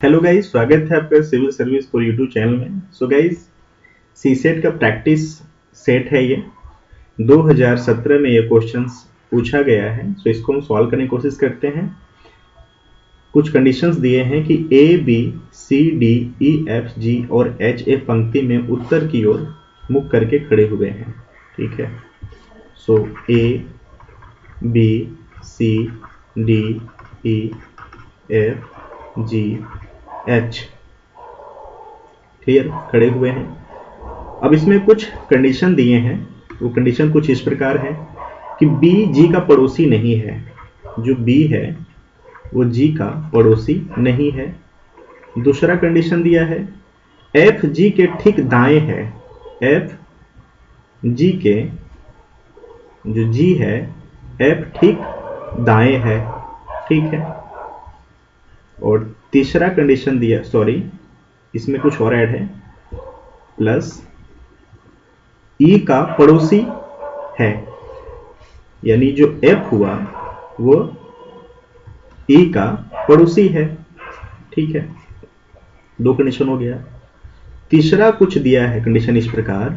Hello guys, स्वागत है आपका civil service for YouTube channel में। सो गाइस, सी सेट का प्रैक्टिस सेट है ये। 2017 में ये क्वेश्चंस पूछा गया है। सो इसको हम सॉल्व करने की कोशिश करते हैं। कुछ कंडीशंस दिए हैं कि A B C D E F G और एच ए पंक्ति में उत्तर की ओर मुख करके खड़े हुए हैं। ठीक है। So A B C D E F G H clear खड़े हुए हैं। अब इसमें कुछ कंडीशन दिए हैं। वो कंडीशन कुछ इस प्रकार है कि बी जी का पड़ोसी नहीं है। जो बी है वो जी का पड़ोसी नहीं है। दूसरा कंडीशन दिया है एफ जी के ठीक दाएं है। एफ जी के जो जी है एफ ठीक दाएं है। ठीक है। और तीसरा कंडीशन दिया, सॉरी इसमें कुछ और ऐड है, प्लस ई का पड़ोसी है, यानी जो एफ हुआ वो ई का पड़ोसी है। ठीक है, दो कंडीशन हो गया। तीसरा कुछ दिया है कंडीशन इस प्रकार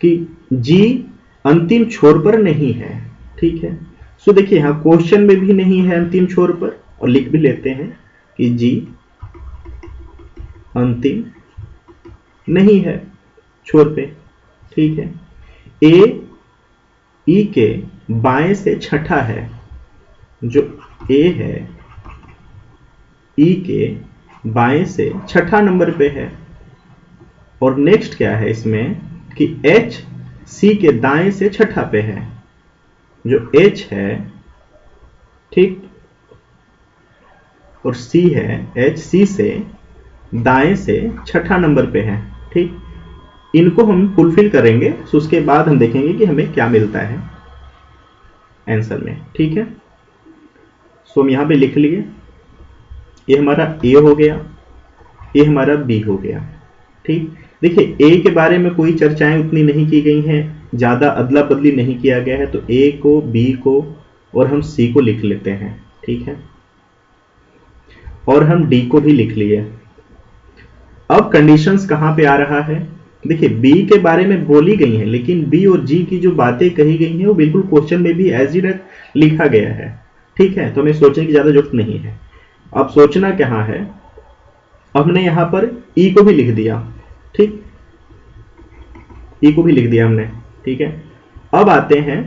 कि जी अंतिम छोर पर नहीं है। ठीक है। सो देखिए यहां क्वेश्चन में भी नहीं है अंतिम छोर पर, और लिख भी लेते हैं कि जी अंतिम नहीं है छोर पे। ठीक है। ए ई के बाएं से छठा है। जो ए है ई के बाएं से छठा नंबर पे है। और नेक्स्ट क्या है इसमें कि एच सी के दाएं से छठा पे है। जो एच है, ठीक, और सी है, एच सी से दाएं से छठा नंबर पे है। ठीक, इनको हम फुलफिल करेंगे, तो उसके बाद हम देखेंगे कि हमें क्या मिलता है आंसर में। ठीक है। सो हम यहां पे लिख लिए, ये हमारा ए हो गया, ये हमारा बी हो गया। ठीक, देखिए ए के बारे में कोई चर्चाएं उतनी नहीं की गई हैं, ज्यादा अदला बदली नहीं किया गया है, तो ए को, बी को और हम सी को लिख लेते हैं। ठीक है। और हम डी को भी लिख लिए। अब कंडीशंस कहां पे आ रहा है, देखिए बी के बारे में बोली गई है, लेकिन बी और जी की जो बातें कही गई हैं वो बिल्कुल क्वेश्चन में भी एज इट लिखा गया है। ठीक है, तो हमें सोचने की ज्यादा जरूरत नहीं है। अब सोचना क्या है, हमने यहां पर ई को भी लिख दिया। ठीक, ई को भी लिख दिया हमने। ठीक है। अब आते हैं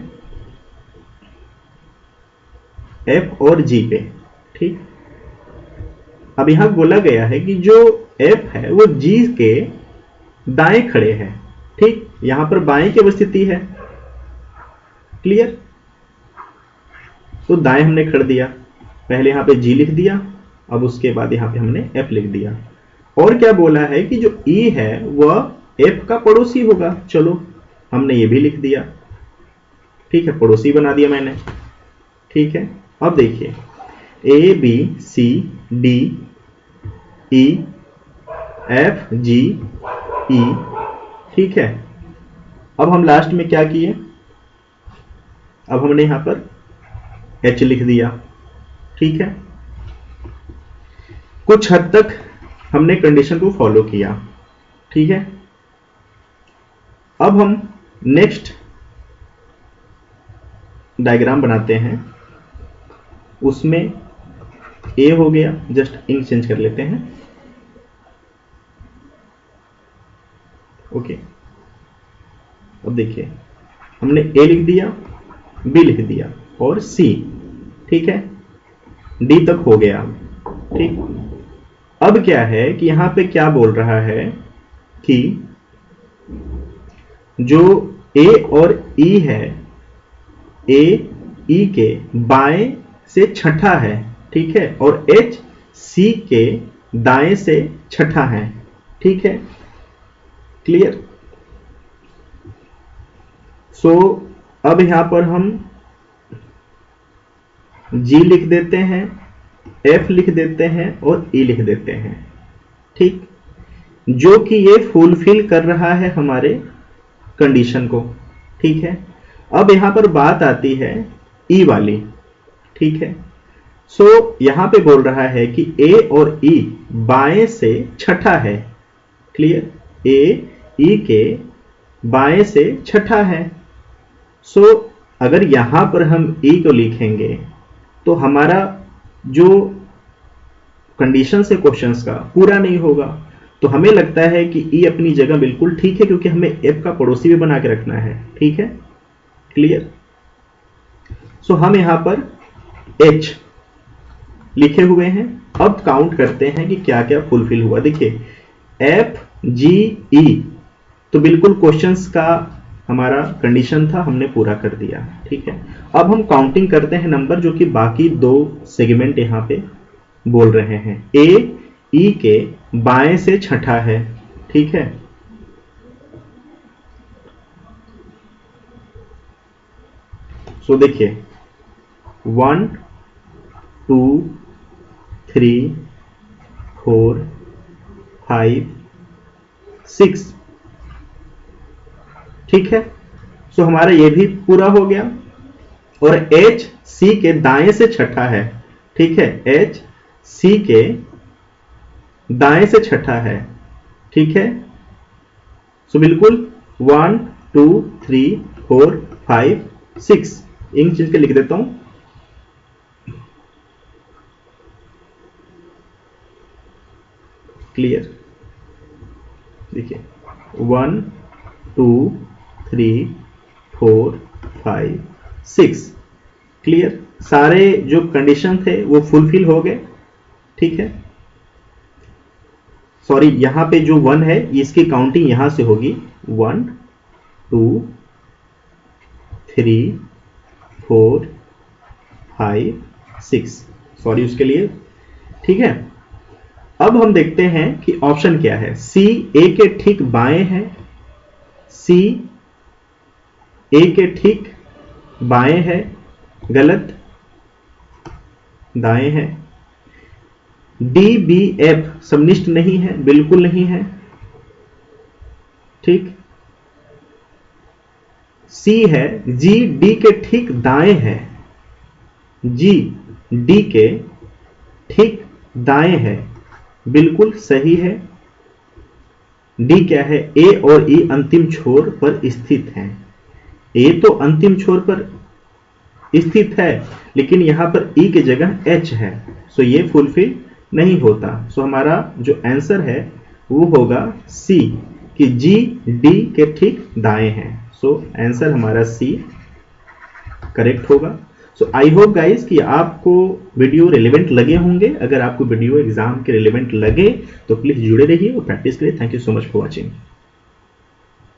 एफ और जी पे। ठीक, अब यहां बोला गया है कि जो एफ है वो जी के दाएं खड़े हैं। ठीक, यहां पर बाएं की अवस्थिति है। क्लियर। तो दाएं हमने खड़ दिया, पहले यहां पे जी लिख दिया, अब उसके बाद यहां पे हमने एफ लिख दिया। और क्या बोला है कि जो ई है वह एफ का पड़ोसी होगा। चलो हमने ये भी लिख दिया। ठीक है, पड़ोसी बना दिया मैंने। ठीक है। अब देखिए A B C D E F G E. ठीक है। अब हम लास्ट में क्या किए, अब हमने यहां पर एच लिख दिया। ठीक है, कुछ हद तक हमने कंडीशन को फॉलो किया। ठीक है। अब हम नेक्स्ट डायग्राम बनाते हैं, उसमें ए हो गया, जस्ट इंक चेंज कर लेते हैं। ओके। अब देखिए हमने ए लिख दिया, बी लिख दिया और सी। ठीक है, डी तक हो गया। ठीक, अब क्या है कि यहां पे क्या बोल रहा है कि जो ए और ई है, ए ई के बाएं से छठा है। ठीक है, और एच सी के दाएं से छठा है। ठीक है, क्लियर। सो अब यहां पर हम जी लिख देते हैं, एफ लिख देते हैं और ई लिख देते हैं। ठीक, जो कि ये फुलफिल कर रहा है हमारे कंडीशन को। ठीक है। अब यहां पर बात आती है ई वाली। ठीक है। सो यहां पे बोल रहा है कि ए और ई बाएं से छठा है। क्लियर, ए ई के बाएं से छठा है। सो अगर यहां पर हम ई को लिखेंगे तो हमारा जो कंडीशन है क्वेश्चंस का पूरा नहीं होगा। तो हमें लगता है कि ई अपनी जगह बिल्कुल ठीक है, क्योंकि हमें एफ का पड़ोसी भी बना के रखना है। ठीक है, क्लियर। सो हम यहां पर एच लिखे हुए हैं। अब काउंट करते हैं कि क्या क्या फुलफिल हुआ। देखिए एफ जी ई, तो बिल्कुल क्वेश्चंस का हमारा कंडीशन था, हमने पूरा कर दिया। ठीक है, अब हम काउंटिंग करते हैं नंबर जो कि बाकी दो सेगमेंट यहां पे बोल रहे हैं। ए ई के बाएं से छठा है। ठीक है, सो देखिए 1 2 3 4 5 6। ठीक है, सो हमारा ये भी पूरा हो गया। और एच सी के दाएं से छठा है। ठीक है, एच सी के दाएं से छठा है। ठीक है, सो बिल्कुल 1 2 3 4 5 6 इन चीज के लिख देता हूं। क्लियर, देखिए 1 2 3 4 5 6। क्लियर, सारे जो कंडीशन थे वो फुलफिल हो गए। ठीक है, सॉरी यहां पे जो 1 है इसकी काउंटिंग यहां से होगी 1 2 3 4 5 6, सॉरी उसके लिए। ठीक है, अब हम देखते हैं कि ऑप्शन क्या है। सी ए के ठीक बाएं है, सी ए के ठीक बाएं है, गलत, दाएं है। डी बी एफ समनिष्ठ नहीं है, बिल्कुल नहीं है। ठीक, सी है जी डी के ठीक दाएं है, जी डी के ठीक दाएं है, बिल्कुल सही है। डी क्या है, ए और ई अंतिम छोर पर स्थित हैं। ए तो अंतिम छोर पर स्थित है, लेकिन यहां पर ई की जगह एच है, सो ये फुलफिल नहीं होता। सो हमारा जो आंसर है वो होगा सी, कि जी डी के ठीक दाएं हैं। सो आंसर हमारा सी करेक्ट होगा। सो आई होप गाइस कि आपको वीडियो रिलेवेंट लगे होंगे। अगर आपको वीडियो एग्जाम के रिलेवेंट लगे तो प्लीज जुड़े रहिए और प्रैक्टिस करिए। Thank you so much for watching.